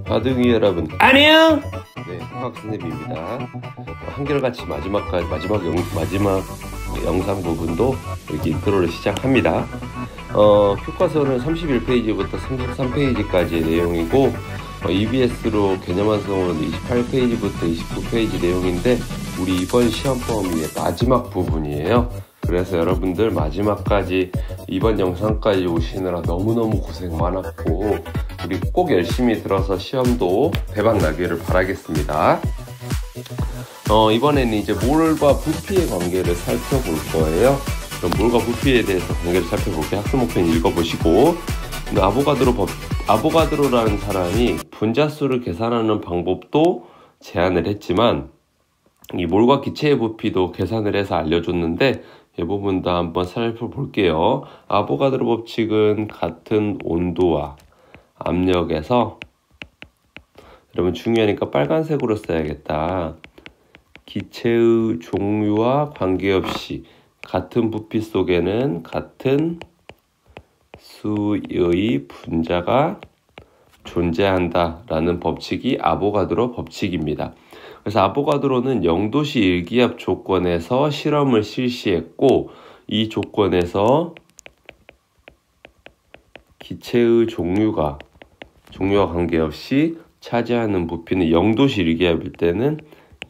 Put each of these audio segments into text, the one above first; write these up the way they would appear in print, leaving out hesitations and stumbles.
바둥이 여러분 안녕. 네, 화학선생님입니다. 한결같이 마지막 영상 부분도 이렇게 인트로를 시작합니다. 교과서는 31페이지부터 33페이지까지의 내용이고 EBS로 개념 완성으로는 28페이지부터 29페이지 내용인데 우리 이번 시험 범위의 마지막 부분이에요. 그래서 여러분들 마지막까지 이번 영상까지 오시느라 너무너무 고생 많았고 우리 꼭 열심히 들어서 시험도 대박 나기를 바라겠습니다. 이번에는 이제 몰과 부피의 관계를 살펴볼 거예요. 그럼 몰과 부피에 대해서 관계를 살펴볼게요. 학습 목표는 읽어보시고, 아보가드로라는 사람이 분자수를 계산하는 방법도 제안을 했지만 이 몰과 기체의 부피도 계산을 해서 알려줬는데 이 부분도 한번 살펴볼게요. 아보가드로 법칙은 같은 온도와 압력에서, 여러분 중요하니까 빨간색으로 써야겠다. 기체의 종류와 관계없이 같은 부피 속에는 같은 수의 분자가 존재한다 라는 법칙이 아보가드로 법칙입니다. 그래서 아보가드로는 0도씨 일기압 조건에서 실험을 실시했고 이 조건에서 기체의 종류와 관계없이 차지하는 부피는 0도씨 일기압일 때는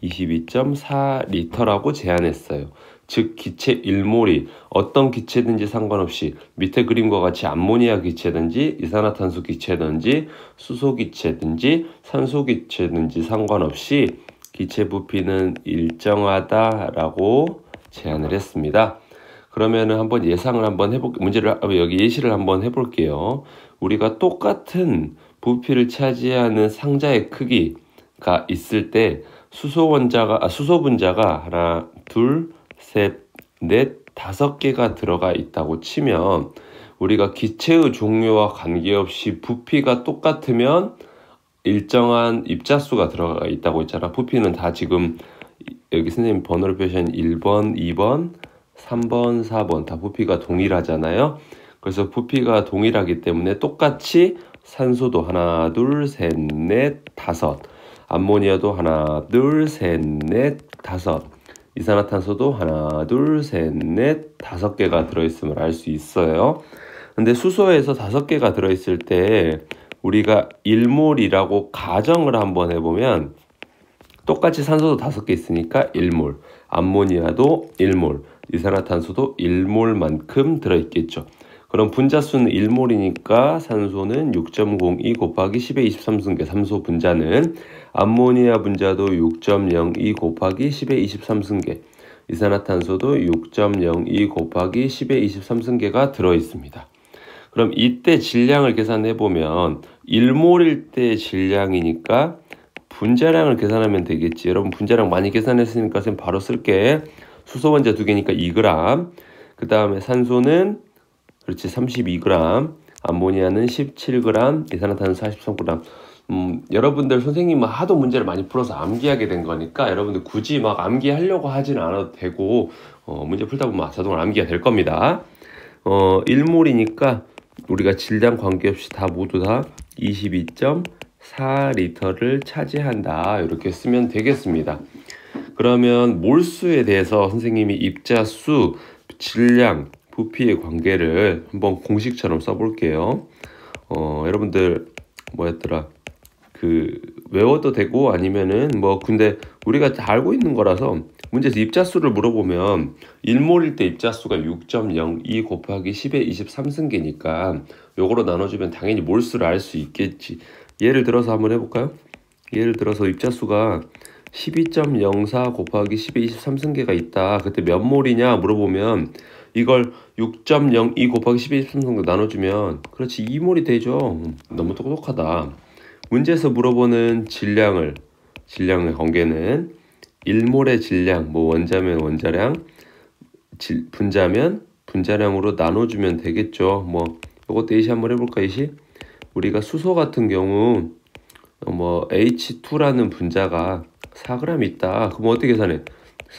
22.4리터라고 제안했어요. 즉 기체 1몰이 어떤 기체든지 상관없이 밑에 그림과 같이 암모니아 기체든지 이산화탄소 기체든지 수소 기체든지 산소 기체든지 상관없이 기체 부피는 일정하다라고 제안을 했습니다. 그러면은 한번 예상을 한번 여기 예시를 한번 해볼게요. 우리가 똑같은 부피를 차지하는 상자의 크기가 있을 때 수소 분자가 하나, 둘, 셋, 넷, 5개가 들어가 있다고 치면 우리가 기체의 종류와 관계없이 부피가 똑같으면 일정한 입자수가 들어가 있다고 했잖아. 부피는 다 지금 여기 선생님 번호를 표시한 1번, 2번, 3번, 4번 다 부피가 동일하잖아요. 그래서 부피가 동일하기 때문에 똑같이 산소도 하나, 둘, 셋, 넷, 5, 암모니아도 하나, 둘, 셋, 넷, 5, 이산화탄소도 하나, 둘, 셋, 넷, 5개가 들어있음을 알 수 있어요. 근데 수소에서 5개가 들어있을 때 우리가 1몰이라고 가정을 한번 해보면 똑같이 산소도 5개 있으니까 1몰, 암모니아도 1몰, 이산화탄소도 1몰만큼 들어있겠죠. 그럼 분자수는 1몰이니까 산소는 6.02 곱하기 10의 23승계 산소 분자는, 암모니아 분자도 6.02 곱하기 10의 23승계, 이산화탄소도 6.02 곱하기 10의 23승계가 들어있습니다. 그럼 이때 질량을 계산해보면 1몰일 때 질량이니까 분자량을 계산하면 되겠지. 여러분 분자량 많이 계산했으니까 선생님 바로 쓸게. 수소 원자 2개니까 2g, 그 다음에 산소는 그렇지 32g, 암모니아는 17g, 이산화탄소 43g. 여러분들 선생님은 하도 문제를 많이 풀어서 암기하게 된 거니까 여러분들 굳이 막 암기하려고 하진 않아도 되고 문제 풀다 보면 자동으로 암기가 될 겁니다. 1몰이니까 우리가 질량 관계없이 다 모두 다 22.4리터를 차지한다 이렇게 쓰면 되겠습니다. 그러면 몰수에 대해서 선생님이 입자수, 질량, 부피의 관계를 한번 공식처럼 써볼게요. 여러분들 뭐였더라? 외워도 되고 아니면은 근데 우리가 다 알고 있는 거라서 문제에서 입자수를 물어보면 1몰일 때 입자수가 6.02 곱하기 10의 23승계니까 요거로 나눠주면 당연히 몰수를 알 수 있겠지. 예를 들어서 한번 해볼까요? 예를 들어서 입자수가 12.04 곱하기 10의 23승계가 있다. 그때 몇 몰이냐 물어보면 이걸 6.02 곱하기 10의 23승계 나눠주면 그렇지 2몰이 되죠. 너무 똑똑하다. 문제에서 물어보는 질량의 관계는 1몰의 질량, 원자면 원자량, 분자면 분자량으로 나눠주면 되겠죠. 요것도 예시 한번 해볼까, 예시? 우리가 수소 같은 경우, H2라는 분자가 4g 있다. 그럼 어떻게 계산해?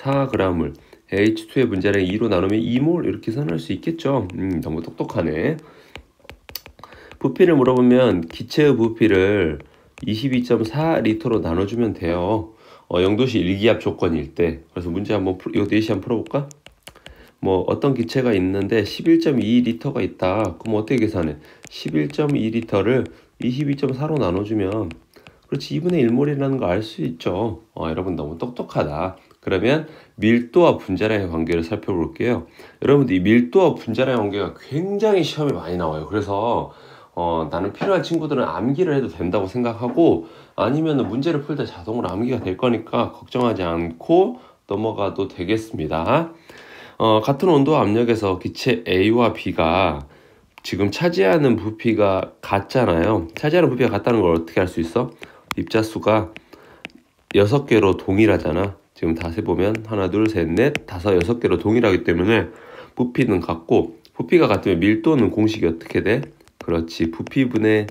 4g을 H2의 분자량 2로 나누면 2몰 이렇게 계산할 수 있겠죠. 너무 똑똑하네. 부피를 물어보면 기체의 부피를 22.4리터로 나눠주면 돼요. 영도시 일기압 조건일 때. 그래서 문제 한번 이거 예시 한번 풀어볼까? 뭐 어떤 기체가 있는데 11.2리터가 있다. 그럼 어떻게 계산해? 11.2리터를 22.4로 나눠주면 그렇지 2분의 1몰이라는 거 알 수 있죠. 여러분 너무 똑똑하다. 그러면 밀도와 분자량의 관계를 살펴볼게요. 여러분들 이 밀도와 분자량의 관계가 굉장히 시험에 많이 나와요. 그래서 나는 필요한 친구들은 암기를 해도 된다고 생각하고 아니면 문제를 풀 때 자동으로 암기가 될 거니까 걱정하지 않고 넘어가도 되겠습니다. 같은 온도와 압력에서 기체 A와 B가 지금 차지하는 부피가 같잖아요. 차지하는 부피가 같다는 걸 어떻게 알 수 있어? 입자수가 6개로 동일하잖아. 지금 다 세보면 하나, 둘, 셋, 넷, 다섯, 6개로 동일하기 때문에 부피는 같고 부피가 같으면 밀도는 공식이 어떻게 돼? 그렇지. 부피분의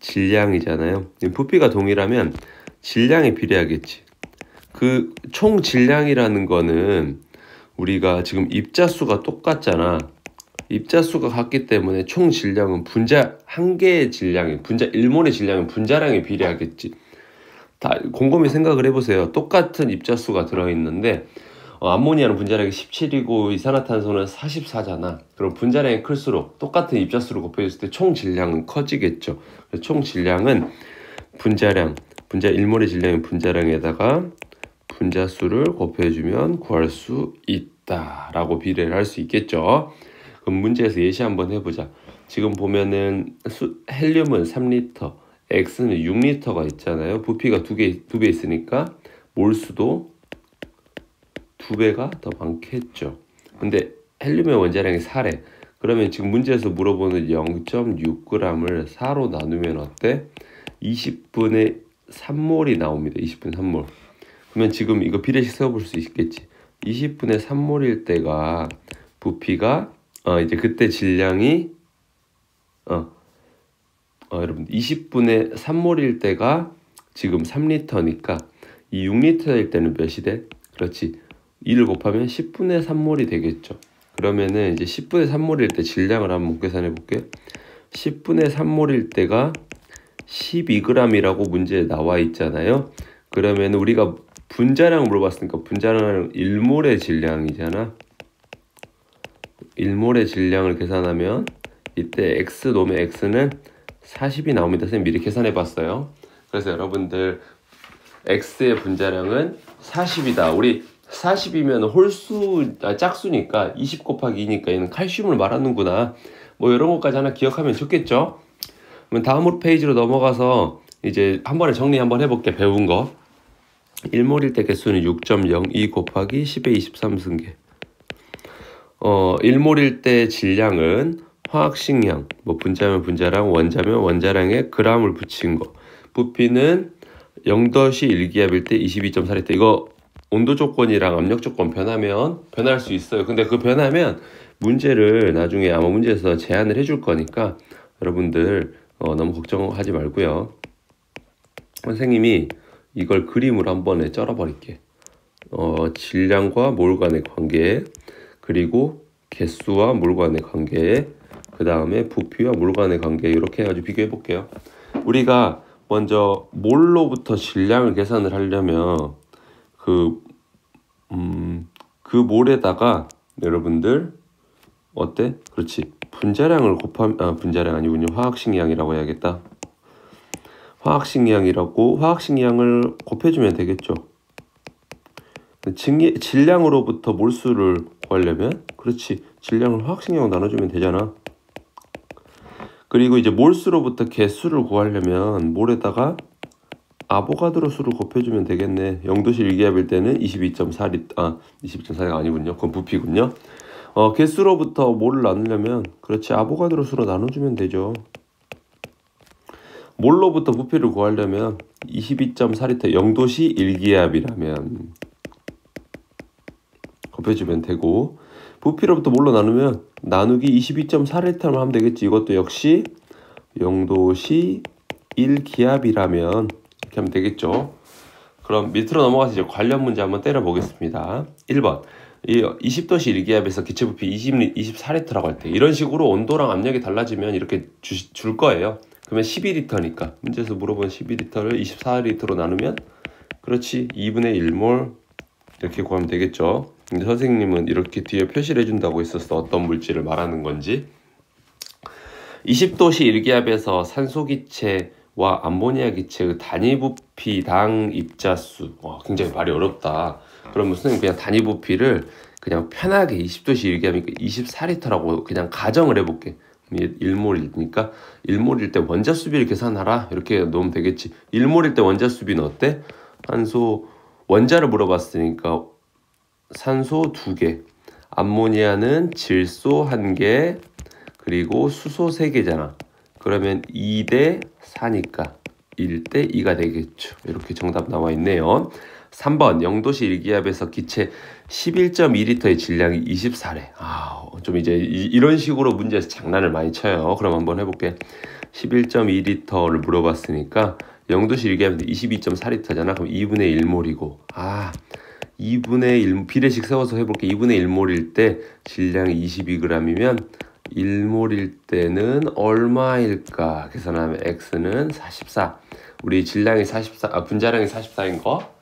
질량이잖아요. 부피가 동일하면 질량이 비례하겠지. 그 총 질량이라는 거는 우리가 지금 입자수가 똑같잖아. 입자수가 같기 때문에 총 질량은 분자 한 개의 질량이 분자 1몰의 질량은 분자량에 비례하겠지. 다 곰곰이 생각을 해보세요. 똑같은 입자수가 들어있는데 암모니아는 분자량이 17이고 이산화탄소는 44잖아. 그럼 분자량이 클수록 똑같은 입자수를 곱해줬을 때 총 질량은 커지겠죠. 총 질량은 분자 1몰의 질량인 분자량에다가 분자수를 곱해주면 구할 수 있다라고 비례를 할 수 있겠죠. 그럼 문제에서 예시 한번 해보자. 지금 보면은 헬륨은 3리터, X는 6리터가 있잖아요. 부피가 두 배 있으니까 몰수도 2배가 더 많겠죠. 근데 헬륨의 원자량이 4래. 그러면 지금 문제에서 물어보는 0.6g을 4로 나누면 어때? 20분의 3몰이 나옵니다. 20분의 3몰. 그러면 지금 이거 비례식 세워볼 수 있겠지. 20분의 3몰일 때가 부피가 이제 그때 질량이 여러분 20분의 3몰일 때가 지금 3리터니까 이 6리터일 때는 몇이 돼? 그렇지. 2를 곱하면 10분의 3몰이 되겠죠. 그러면은 이제 10분의 3몰일 때 질량을 한번 계산해 볼게요. 10분의 3몰일 때가 12g이라고 문제에 나와 있잖아요. 그러면 우리가 분자량 물어봤으니까 분자량은 1몰의 질량이잖아. 1몰의 질량을 계산하면 이때 x 놓으면 x는 40이 나옵니다. 선생님 미리 계산해 봤어요. 그래서 여러분들 x의 분자량은 40이다. 우리 40이면 홀수 짝수니까 20 곱하기 2니까 얘는 칼슘을 말하는구나. 뭐 이런 것까지 하나 기억하면 좋겠죠. 그럼 다음 페이지로 넘어가서 이제 한 번에 정리 한번 해볼게. 배운 거. 1몰일 때 개수는 6.02 곱하기 10의 23승계. 1몰일 때 질량은 화학식량, 뭐 분자면 분자량, 원자면 원자량에 g을 붙인 거. 부피는 0덧이 1기압일 때 22.4리터. 이거 온도 조건이랑 압력 조건 변하면 변할 수 있어요. 근데 그 변하면 문제를 나중에 아마 문제에서 제안을 해줄 거니까 여러분들 너무 걱정하지 말고요. 선생님이 이걸 그림으로 한번 쩔어버릴게. 질량과 몰 간의 관계, 그리고 개수와 몰 간의 관계, 그 다음에 부피와 몰 간의 관계 이렇게 해가지고 비교해 볼게요. 우리가 먼저 몰로부터 질량을 계산을 하려면 그 몰에다가 여러분들 어때? 그렇지. 분자량을 곱하면 분자량 아니군요. 화학식량이라고 해야겠다. 화학식량을 곱해주면 되겠죠. 질량으로부터 몰수를 구하려면 그렇지. 질량을 화학식량으로 나눠주면 되잖아. 그리고 이제 몰수로부터 개수를 구하려면 몰에다가 아보가드로 수를 곱해주면 되겠네. 0도씨 1기압일 때는 22.4가 아니군요. 그건 부피군요. 개수로부터 몰을 나누려면 그렇지. 아보가드로 수로 나눠주면 되죠. 몰로부터 부피를 구하려면 22.4리터 0도씨 1기압이라면 곱해주면 되고, 부피로부터 몰로 나누면 나누기 22.4리터만 하면 되겠지. 이것도 역시 0도씨 1기압이라면 이렇게 하면 되겠죠. 그럼 밑으로 넘어가서 이제 관련 문제 한번 때려 보겠습니다. 1번. 이 20도씨 1기압에서 기체 부피 24리터라고 할 때 이런 식으로 온도랑 압력이 달라지면 이렇게 줄 거예요. 그러면 12리터니까 문제에서 물어본 12리터를 24리터로 나누면 그렇지 2분의 1몰 이렇게 구하면 되겠죠. 근데 선생님은 이렇게 뒤에 표시를 해준다고 했었어. 어떤 물질을 말하는 건지. 20도씨 일기압에서 산소기체와 암모니아 기체의 단위 부피당 입자수. 굉장히 말이 어렵다. 그러면 선생님 그냥 단위 부피를 그냥 편하게 20도씨 일기압이니까 24리터라고 그냥 가정을 해볼게. 1몰이니까 1몰일 때 원자수비를 계산하라 이렇게 넣으면 되겠지. 1몰일 때 원자수비는 어때? 산소 원자를 물어봤으니까 산소 2개, 암모니아는 질소 1개, 그리고 수소 3개잖아. 그러면 2대 4니까 1대 2가 되겠죠. 이렇게 정답 나와 있네요. 3번 0도씨 일기압에서 기체 11.2리터의 질량이 24래. 좀 이제 이런 식으로 문제에서 장난을 많이 쳐요. 그럼 한번 해볼게. 11.2리터를 물어봤으니까 0도씨 일기압에서 22.4리터잖아. 그럼 2분의 1몰이고 2분의 1 비례식 세워서 해볼게. 2분의 1몰일 때 질량이 22g이면 1몰일 때는 얼마일까? 계산하면 x는 44. 우리 질량이 44, 분자량이 44인 거,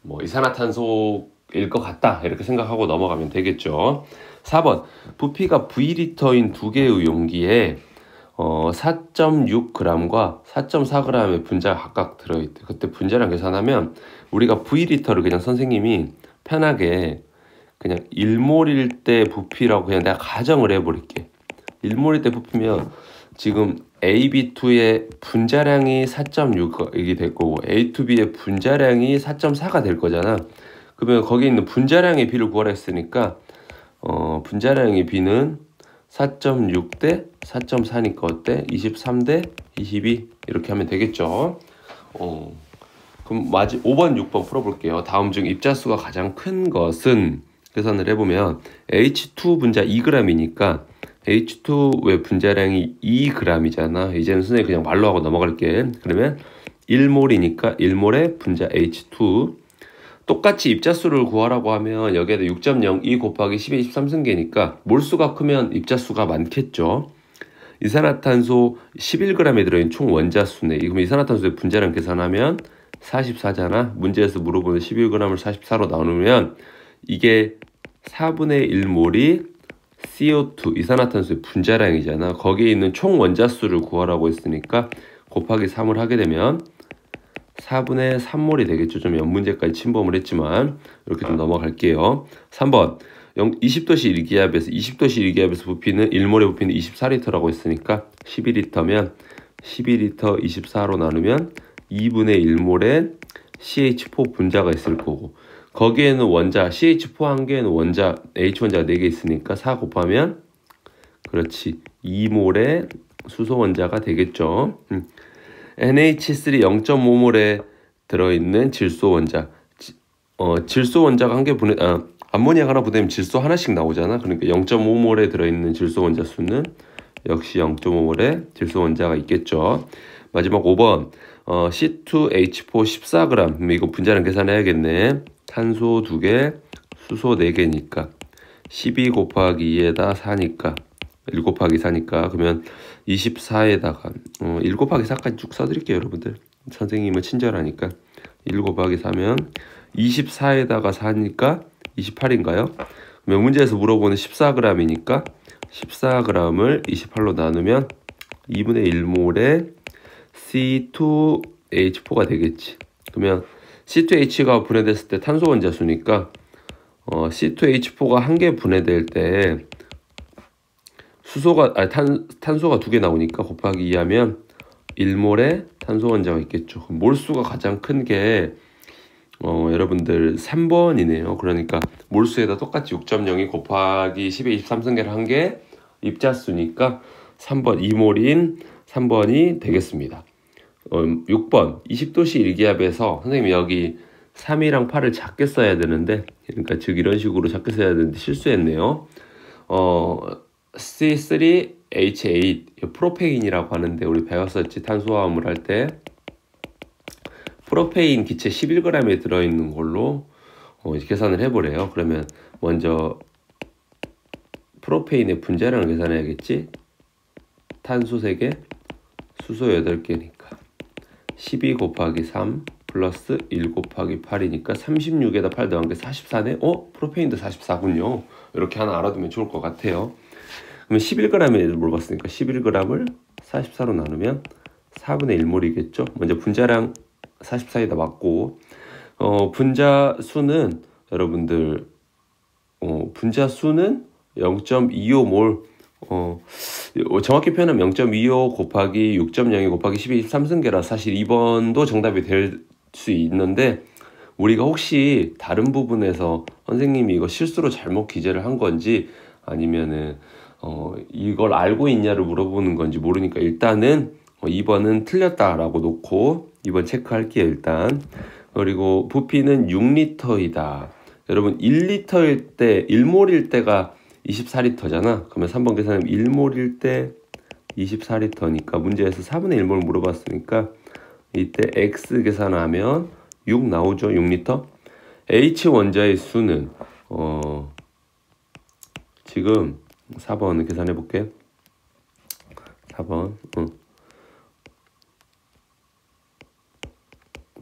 뭐 이산화탄소일 것 같다. 이렇게 생각하고 넘어가면 되겠죠. 4번. 부피가 V리터인 두 개의 용기에 4.6g과 4.4g의 분자가 각각 들어있대. 그때 분자량 계산하면 우리가 V리터를 그냥 선생님이 편하게 그냥 1몰일 때 부피라고 그냥 내가 가정을 해버릴게. 1몰일 때 부피면 지금 AB2의 분자량이 4.6이 될 거고 A2B의 분자량이 4.4가 될 거잖아. 그러면 거기 있는 분자량의 비를 구하라 했으니까 분자량의 비는 4.6 대 4.4니까 어때? 23 대 22 이렇게 하면 되겠죠. 그럼 5번, 6번 풀어볼게요. 다음 중 입자수가 가장 큰 것은 계산을 해보면 H2 분자 2g이니까 H2의 분자량이 2g이잖아. 이제는 선생님 그냥 말로 하고 넘어갈게. 그러면 1몰이니까 1몰의 분자 H2. 똑같이 입자수를 구하라고 하면 여기에다 6.02 곱하기 10의 23승계니까 몰수가 크면 입자수가 많겠죠. 이산화탄소 11g에 들어있는 총 원자수네. 그럼 이산화탄소의 분자량 계산하면 44잖아. 문제에서 물어보는 11g을 44로 나누면 이게 4분의 1몰이 CO2 이산화탄소의 분자량이잖아. 거기에 있는 총 원자수를 구하라고 했으니까 곱하기 3을 하게 되면 4분의 3몰이 되겠죠. 좀 연문제까지 침범을 했지만 이렇게 좀 넘어갈게요. 3번 20도씨 일기압에서 부피는 1몰의 부피는 24리터라고 했으니까 12리터면 12리터 24로 나누면 2분의 1몰의 CH4 분자가 있을 거고 거기에는 원자 CH4 한 개에는 원자 H 원자가 4개 있으니까 4 곱하면 그렇지 2몰의 수소 원자가 되겠죠. NH3 0.5몰에 들어있는 질소 원자 질소 원자가 한 개 암모니아가 하나 보내면 질소 하나씩 나오잖아. 그러니까 0.5몰에 들어있는 질소 원자 수는 역시 0.5몰의 질소 원자가 있겠죠. 마지막 5번 C2H4 14g 이거 분자량 계산해야겠네. 탄소 2개 수소 4개니까 12 곱하기 2에다 4니까 1 곱하기 4니까 그러면 24에다가 1 곱하기 4까지 쭉 써드릴게요. 여러분들 선생님은 친절하니까 1 곱하기 4면 24에다가 4니까 28인가요? 그러면 문제에서 물어보는 14g이니까 14g을 28로 나누면 2분의 1몰의 C2H4가 되겠지. 그러면 C2H가 분해됐을 때 탄소 원자 수니까 C2H4가 한 개 분해될 때 탄소가 2개 나오니까 곱하기 2하면 1몰의 탄소 원자가 있겠죠. 몰수가 가장 큰 게 여러분들 3번이네요. 그러니까 몰수에다 똑같이 6.02 곱하기 10의 23승계를 한 게 입자수니까 3번 2몰인 3번이 되겠습니다. 6번 20도씨 일기압에서 선생님이 여기 3이랑 8을 작게 써야 되는데 그러니까 즉 이런 식으로 작게 써야 되는데 실수했네요. C3H8 프로페인이라고 하는데 우리 배웠었지. 탄수화물 할 때 프로페인 기체 11g에 들어있는 걸로 계산을 해보래요. 그러면 먼저 프로페인의 분자량을 계산해야겠지. 탄소 3개 수소 8개니까 12 곱하기 3 플러스 1 곱하기 8이니까 36에다 8 더한 게 44네? 프로페인도 44군요. 이렇게 하나 알아두면 좋을 것 같아요. 그러면 11g에 물어봤으니까 11g을 44로 나누면 4분의 1몰이겠죠. 먼저 분자량 44에다 맞고 분자 수는 여러분들 분자 수는 0.25몰 정확히 표현하면 0.25 곱하기 6.02 곱하기 12 3승계라 사실 2번도 정답이 될 수 있는데 우리가 혹시 다른 부분에서 선생님이 이거 실수로 잘못 기재를 한 건지 아니면은 이걸 알고 있냐를 물어보는 건지 모르니까 일단은 2번은 틀렸다라고 놓고 2번 체크할게요. 일단 그리고 부피는 6리터이다. 여러분 1리터일 때 1몰일 때가 24리터잖아. 그러면 3번 계산하면 1몰일 때 24리터니까 문제에서 4분의 1몰 물어봤으니까 이때 X 계산하면 6 나오죠. 6리터. H 원자의 수는 지금 4번 계산해 볼게. 4번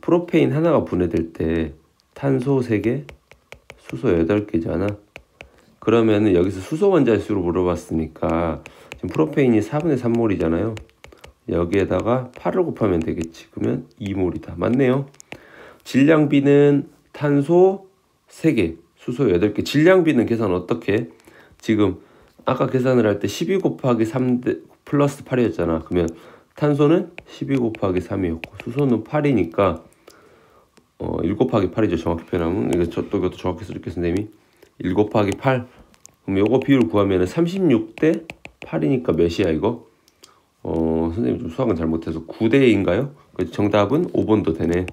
프로페인 하나가 분해될 때 탄소 3개, 수소 8개잖아. 그러면은 여기서 수소 원자의 수로 물어봤으니까 지금 프로페인이 4분의 3몰이잖아요. 여기에다가 8을 곱하면 되겠지. 그러면 2몰이다. 맞네요. 질량비는 탄소 3개, 수소 8개. 질량비는 계산 어떻게? 지금 아까 계산을 할 때 12 곱하기 3 플러스 8이었잖아. 그러면 탄소는 12 곱하기 3이었고 수소는 8이니까 1 곱하기 8이죠. 정확히 표현하면 이것도 정확히 쓸게 선생님이 1 곱하기 8. 그럼 요거 비율 구하면 36대 8이니까 몇이야 이거? 선생님 좀 수학은 잘못해서 9대2인가요? 그래서 정답은 5번도 되네.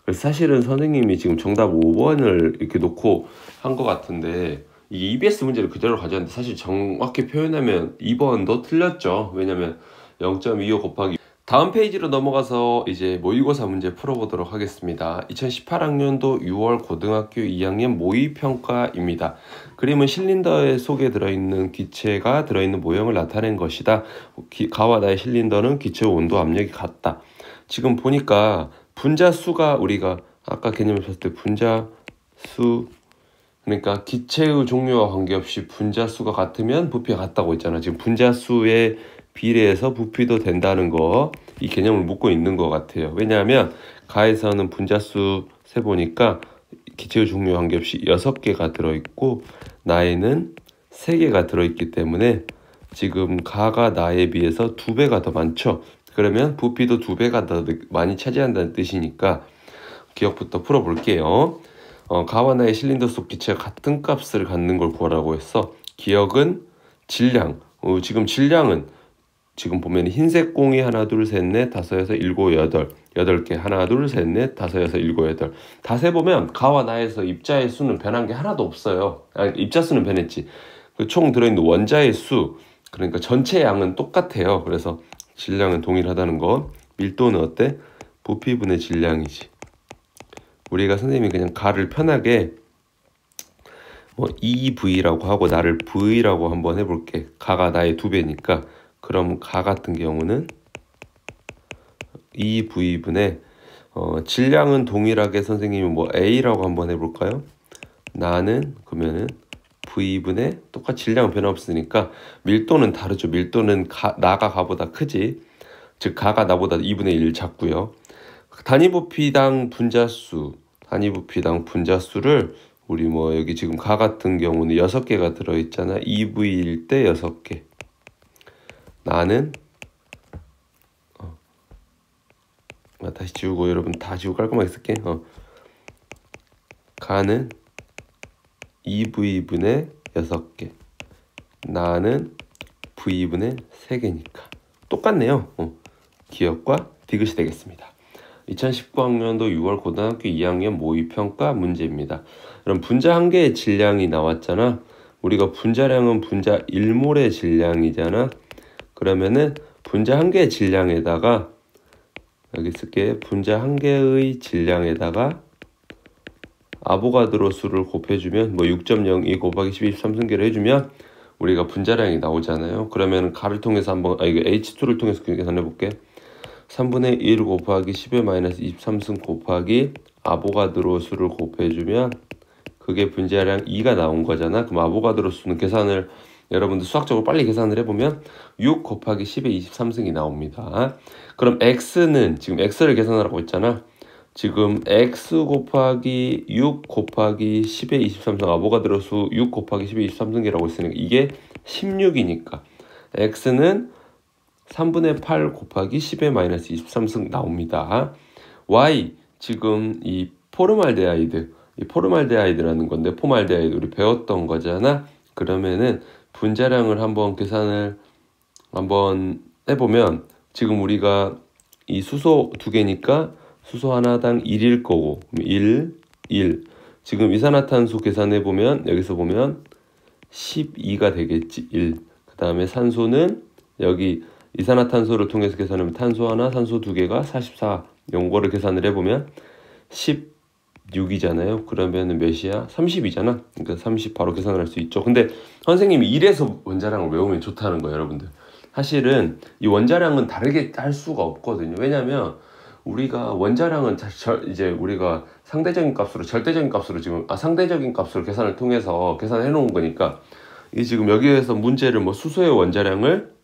그래서 사실은 선생님이 지금 정답 5번을 이렇게 놓고 한 것 같은데 이게 EBS 문제를 그대로 가져왔는데 사실 정확히 표현하면 2번도 틀렸죠. 왜냐면 0.25 곱하기 다음 페이지로 넘어가서 이제 모의고사 문제 풀어보도록 하겠습니다. 2018학년도 6월 고등학교 2학년 모의평가입니다. 그림은 실린더에 속에 들어있는 기체가 들어있는 모형을 나타낸 것이다. 가와 나의 실린더는 기체 온도 압력이 같다. 지금 보니까 분자수가 우리가 아까 개념을 봤을 때 분자수 그러니까 기체의 종류와 관계없이 분자수가 같으면 부피가 같다고 했잖아. 지금 분자수의 비례해서 부피도 된다는 거 이 개념을 묻고 있는 것 같아요. 왜냐하면 가에서는 분자수 세보니까 기체의 종류와 관계없이 6개가 들어있고 나에는 3개가 들어있기 때문에 지금 가가 나에 비해서 2배가 더 많죠. 그러면 부피도 2배가 더 많이 차지한다는 뜻이니까 기억부터 풀어볼게요. 가와 나의 실린더 속 기체가 같은 값을 갖는 걸 구하라고 했어. 기억은 질량. 지금 질량은 지금 보면 흰색 공이 하나 둘 셋 넷 다섯 여섯 일곱 여덟 8개 하나 둘 셋 넷 다섯 여섯 일곱 여덟 다 세보면 가와 나에서 입자의 수는 변한 게 하나도 없어요. 입자 수는 변했지. 총 들어있는 원자의 수 그러니까 전체 양은 똑같아요. 그래서 질량은 동일하다는 거. 밀도는 어때? 부피분의 질량이지. 우리가 선생님이 그냥 가를 편하게 EV라고 하고 나를 V라고 한번 해볼게. 가가 나의 2배니까 그럼 가 같은 경우는 EV분의 질량은 동일하게 선생님이 A라고 한번 해볼까요? 나는 그러면은 V분의 똑같이 질량은 변화없으니까 밀도는 다르죠. 밀도는 나가 가보다 크지. 즉 가가 나보다 2분의 1 작고요. 단위 부피당 분자수를 우리 여기 지금 가 같은 경우는 6개가 들어있잖아. 2V일 때 6개. 나는 다시 지우고 여러분 다 지우고 깔끔하게 쓸게. 가는 2V분의 6개. 나는 V분의 3개니까 똑같네요. 기억과 디귿이 되겠습니다. 2019학년도 6월 고등학교 2학년 모의평가 문제입니다. 그럼 분자 한 개의 질량이 나왔잖아. 우리가 분자량은 분자 1몰의 질량이잖아. 그러면은 분자 한 개의 질량에다가 여기 쓸게. 분자 한 개의 질량에다가 아보가드로 수를 곱해주면 6.02 곱하기 12 3승계를 해주면 우리가 분자량이 나오잖아요. 그러면 가를 통해서 한번 이거 H2를 통해서 계산해 볼게. 3분의 1 곱하기 10의 마이너스 23승 곱하기 아보가드로 수를 곱해주면 그게 분자량 2가 나온 거잖아. 그럼 아보가드로 수는 계산을 여러분들 수학적으로 빨리 계산을 해보면 6 곱하기 10의 23승이 나옵니다. 그럼 x는 지금 x를 계산하라고 했잖아. 지금 x 곱하기 6 곱하기 10의 23승 아보가드로 수 6 곱하기 10의 23승이라고 했으니까 이게 16이니까 x는 3분의 8 곱하기 10의 마이너스 23승 나옵니다. y 지금 이 포르말데하이드라는 건데 포말데하이드 우리 배웠던 거잖아. 그러면은 분자량을 한번 계산을 한번 해보면 지금 우리가 이 수소 두 개니까 수소 하나당 1일 거고 1 지금 이산화탄소 계산해보면 여기서 보면 12가 되겠지. 1. 그 다음에 산소는 여기 이산화탄소를 통해서 계산하면 탄소 하나 산소 두 개가 44 요거를 계산을 해보면 16이잖아요. 그러면 몇이야? 30이잖아. 그러니까 30 바로 계산을 할 수 있죠. 근데 선생님이 1에서 원자량을 외우면 좋다는 거예요, 여러분들. 사실은 이 원자량은 다르게 할 수가 없거든요. 왜냐면 우리가 원자량은 이제 우리가 상대적인 값으로 절대적인 값으로 지금 상대적인 값으로 계산을 통해서 계산해 놓은 거니까 이 지금 여기에서 문제를 뭐 수소의 원자량을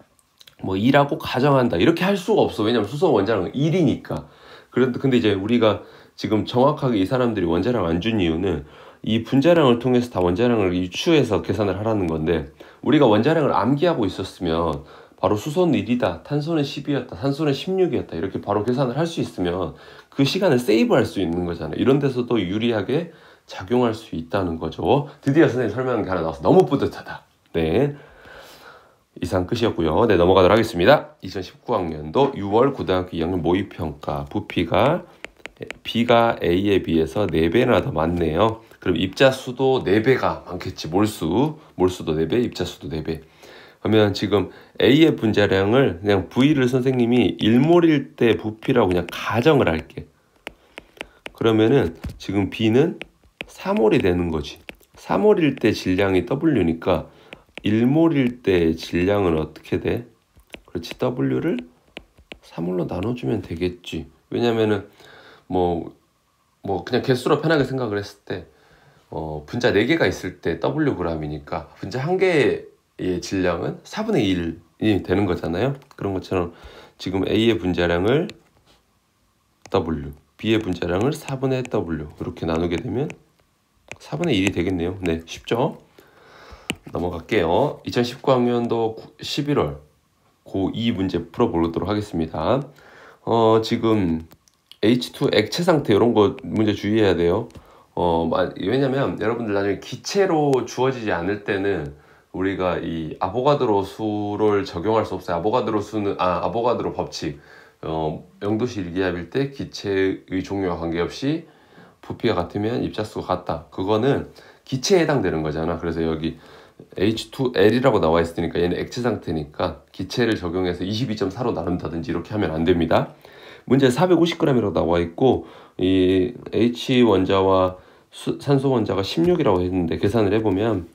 뭐 2라고 가정한다 이렇게 할 수가 없어. 왜냐면 수소 원자량은 1이니까. 근데 이제 우리가 지금 정확하게 이 사람들이 원자량 안 준 이유는 이 분자량을 통해서 다 원자량을 유추해서 계산을 하라는 건데 우리가 원자량을 암기하고 있었으면 바로 수소는 1이다, 탄소는 10이었다, 산소는 16이었다 이렇게 바로 계산을 할 수 있으면 그 시간을 세이브할 수 있는 거잖아요. 이런 데서도 유리하게 작용할 수 있다는 거죠. 드디어 선생님 설명한 게 하나 나와서 너무 뿌듯하다. 네, 이상 끝이었고요. 네, 넘어가도록 하겠습니다. 2019학년도 6월 고등학교 2학년 모의평가 부피가 B가 A에 비해서 4배나 더 많네요. 그럼 입자수도 4배가 많겠지. 몰수도 4배, 입자수도 4배. 그러면 지금 A의 분자량을 그냥 V를 선생님이 1몰일 때 부피라고 그냥 가정을 할게. 그러면은 지금 B는 4몰이 되는 거지. 4몰일 때 질량이 W니까 1몰일 때 질량은 어떻게 돼? 그렇지, W를 3몰로 나눠주면 되겠지. 왜냐면은 뭐 그냥 개수로 편하게 생각을 했을 때 분자 4개가 있을 때 Wg이니까 분자 1개의 질량은 4분의 1이 되는 거잖아요. 그런 것처럼 지금 A의 분자량을 W, B의 분자량을 4분의 W 이렇게 나누게 되면 4분의 1이 되겠네요. 네, 쉽죠? 넘어갈게요. 2019학년도 11월 고2 문제 풀어보도록 하겠습니다. 지금 H2 액체 상태 이런 거 문제 주의해야 돼요. 왜냐면 여러분들 나중에 기체로 주어지지 않을 때는 우리가 이 아보가드로 수를 적용할 수 없어요. 아보가드로 수는 아보가드로 법칙. 영도시 일기압일 때 기체의 종류와 관계없이 부피가 같으면 입자수가 같다. 그거는 기체에 해당되는 거잖아. 그래서 여기 H2L이라고 나와 있으니까 얘는 액체 상태니까 기체를 적용해서 22.4로 나눈다든지 이렇게 하면 안 됩니다. 문제 450g이라고 나와 있고 이 H 원자와 산소 원자가 16이라고 했는데 계산을 해보면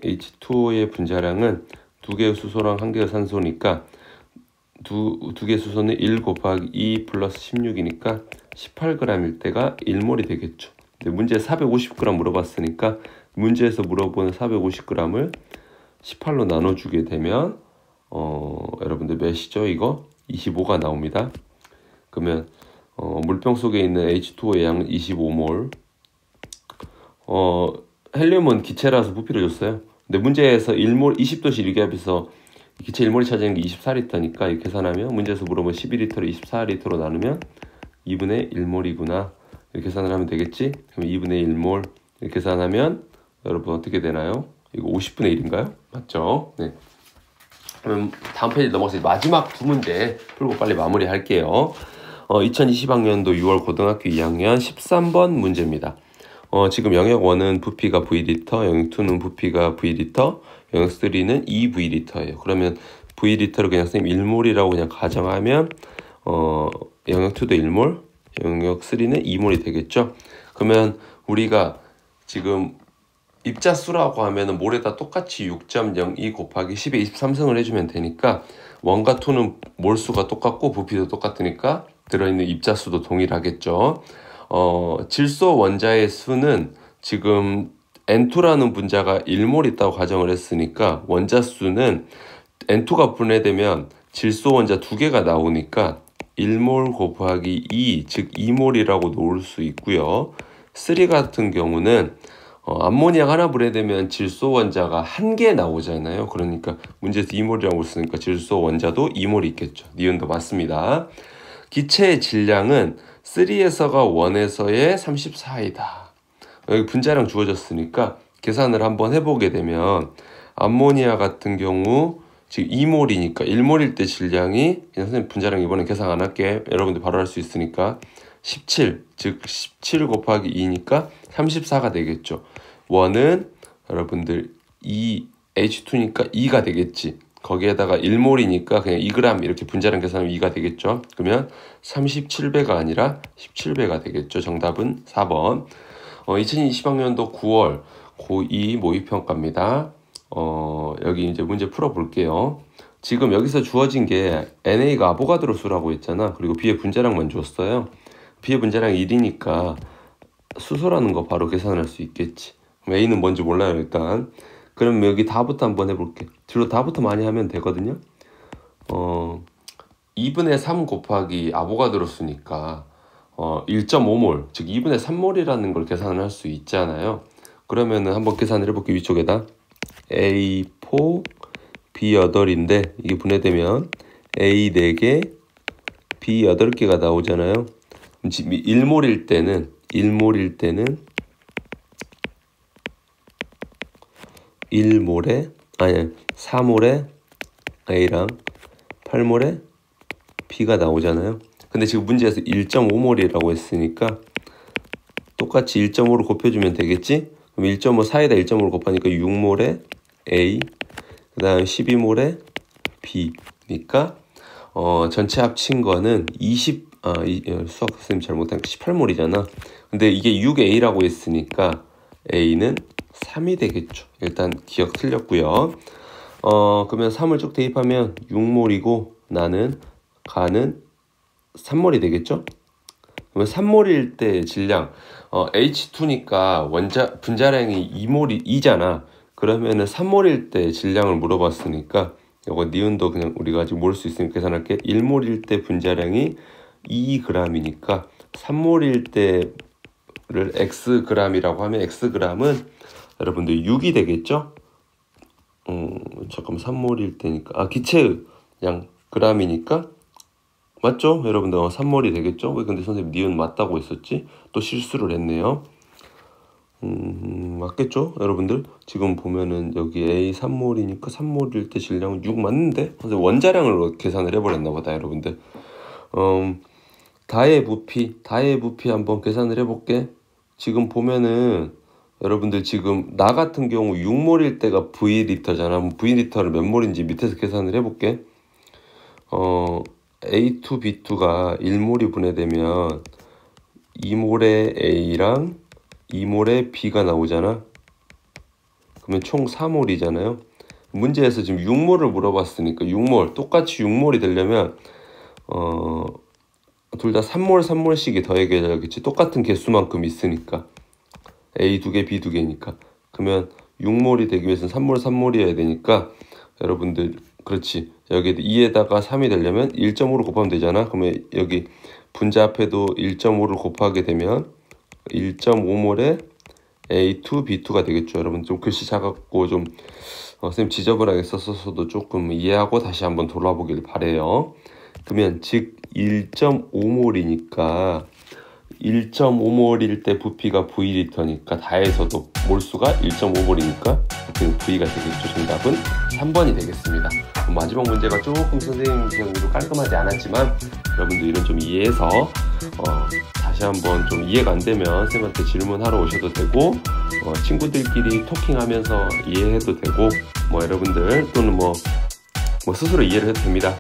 H2O의 분자량은 2개의 수소랑 1개의 산소니까 두 개의 수소는 1 곱하기 2 플러스 16이니까 18g일 때가 1몰이 되겠죠. 근데 문제 450g 물어봤으니까 문제에서 물어보는 450g을 18로 나눠주게 되면 여러분들 몇이죠? 이거 25가 나옵니다. 그러면 물병 속에 있는 H2O의 양은 25몰. 헬륨은 기체라서 부피를 줬어요. 근데 문제에서 1몰 20도씨 일기압에서 기체 1몰이 차지하는 게 24리터니까 이렇게 계산하면 문제에서 물어보면 12리터를 24리터로 나누면 2분의 1몰이구나. 이렇게 계산을 하면 되겠지? 그럼 2분의 1몰 이렇게 계산하면 여러분 어떻게 되나요? 이거 50분의 1인가요? 맞죠? 네. 그럼 다음 페이지 넘어가서 마지막 두 문제 풀고 빨리 마무리할게요. 2020학년도 6월 고등학교 2학년 13번 문제입니다. 지금 영역 1은 부피가 V리터, 영역 2는 부피가 V리터, 영역 3는 2V리터예요. 그러면 V리터를 그냥 선생님 1몰이라고 그냥 가정하면 영역 2도 1몰, 영역 3는 2몰이 되겠죠. 그러면 우리가 지금 입자수라고 하면은 몰에다 똑같이 6.02 곱하기 10의 23승을 해주면 되니까 1과 2는 몰수가 똑같고 부피도 똑같으니까 들어있는 입자수도 동일하겠죠. 질소 원자의 수는 지금 N2라는 분자가 1몰 있다고 가정을 했으니까 원자 수는 N2가 분해되면 질소 원자 2개가 나오니까 1몰 곱하기 2, 즉 2몰이라고 놓을 수 있고요. 3 같은 경우는 암모니아가 하나 분해되면 질소 원자가 1개 나오잖아요. 그러니까 문제에서 2몰이라고 쓰니까 질소 원자도 2몰이 있겠죠. 니은도 맞습니다. 기체의 질량은 3에서가 1에서의 34이다. 여기 분자량 주어졌으니까 계산을 한번 해보게 되면 암모니아 같은 경우 지금 2몰이니까 1몰일 때 질량이, 그냥 선생님 분자량 이번엔 계산 안 할게. 여러분들 바로 할 수 있으니까 17, 즉 17 곱하기 2니까 34가 되겠죠. 1은 여러분들 2H2니까 2가 되겠지. 거기에다가 1몰이니까 그냥 2g 이렇게 분자량 계산하면 2가 되겠죠. 그러면 37배가 아니라 17배가 되겠죠. 정답은 4번. 2020학년도 9월 고2 모의평가입니다. 여기 이제 문제 풀어볼게요. 지금 여기서 주어진 게 NA가 아보가드로 수라고 했잖아. 그리고 B의 분자량만 줬어요. B의 분자량 1이니까 수소라는 거 바로 계산할 수 있겠지. A는 뭔지 몰라요 일단. 그럼 여기 다부터 한번 해볼게. 주로 다부터 많이 하면 되거든요. 2분의 3 곱하기 아보가드로 수니까 1.5몰, 즉 2분의 3몰이라는 걸 계산을 할 수 있잖아요. 그러면은 한번 계산을 해볼게요. 위쪽에다 A4, B 8인데 이게 분해되면 A 4개, B 8개가 나오잖아요. 1몰일 때는 4몰에 A랑 8몰에 B가 나오잖아요. 근데 지금 문제에서 1.5몰이라고 했으니까 똑같이 1.5를 곱해주면 되겠지? 그럼 1.5 4에다 1.5를 곱하니까 6몰에 A, 그 다음 12몰에 B니까 전체 합친 거는 수학 선생님 잘못하니까 18몰이잖아. 근데 이게 6A라고 했으니까 A는 3이 되겠죠. 일단 기억 틀렸고요. 그러면 3을 쭉 대입하면 6몰이고 나는 가는 3몰이 되겠죠? 그러면 3몰일 때 질량 H2니까 분자량이 2잖아. 그러면은 3몰일 때 질량을 물어봤으니까 이거 니은도 그냥 우리가 아직 모를 수 있으니까 계산할게. 1몰일 때 분자량이 2g이니까 3몰일 때를 xg이라고 하면 xg은 여러분들 6이 되겠죠? 잠깐만 3몰일 때니까 기체의 양 g이니까 맞죠? 여러분들 3몰이 되겠죠? 왜 근데 선생님 니은 맞다고 했었지? 또 실수를 했네요. 맞겠죠? 여러분들 지금 보면은 여기 A 3몰이니까 3몰일 때 질량은 6 맞는데? 선생님 원자량으로 계산을 해버렸나 보다 여러분들. 다의 부피 한번 계산을 해볼게. 지금 보면은 여러분들 지금 나 같은 경우 6몰일 때가 V리터잖아. V리터를 몇 몰인지 밑에서 계산을 해볼게. A2, B2가 1몰이 분해되면 2몰에 A랑 2몰에 B가 나오잖아. 그러면 총 4몰이잖아요. 문제에서 지금 6몰을 물어봤으니까 6몰, 똑같이 6몰이 되려면 둘 다 3몰씩이 더해져야겠지. 똑같은 개수만큼 있으니까. A 2개, B 2개니까. 그러면 6몰이 되기 위해서는 3몰이어야 되니까 여러분들 그렇지. 여기 2에다가 3이 되려면 1.5를 곱하면 되잖아. 그러면 여기 분자 앞에도 1.5를 곱하게 되면 1.5몰에 A2, B2가 되겠죠. 여러분 좀 글씨 작았고 좀 선생님 지저분하게 썼어도 조금 이해하고 다시 한번 돌아보길 바래요. 그러면 즉 1.5몰이니까 1.5몰일 때 부피가 V리터니까 다해서도 몰수가 1.5몰이니까 V가 되겠죠. 정답은 3번이 되겠습니다. 마지막 문제가 조금 선생님 기억으로 깔끔하지 않았지만 여러분들 이런 좀 이해해서 다시 한번 좀 이해가 안 되면 선생님한테 질문하러 오셔도 되고 친구들끼리 토킹하면서 이해해도 되고 여러분들 또는 스스로 이해를 해도 됩니다.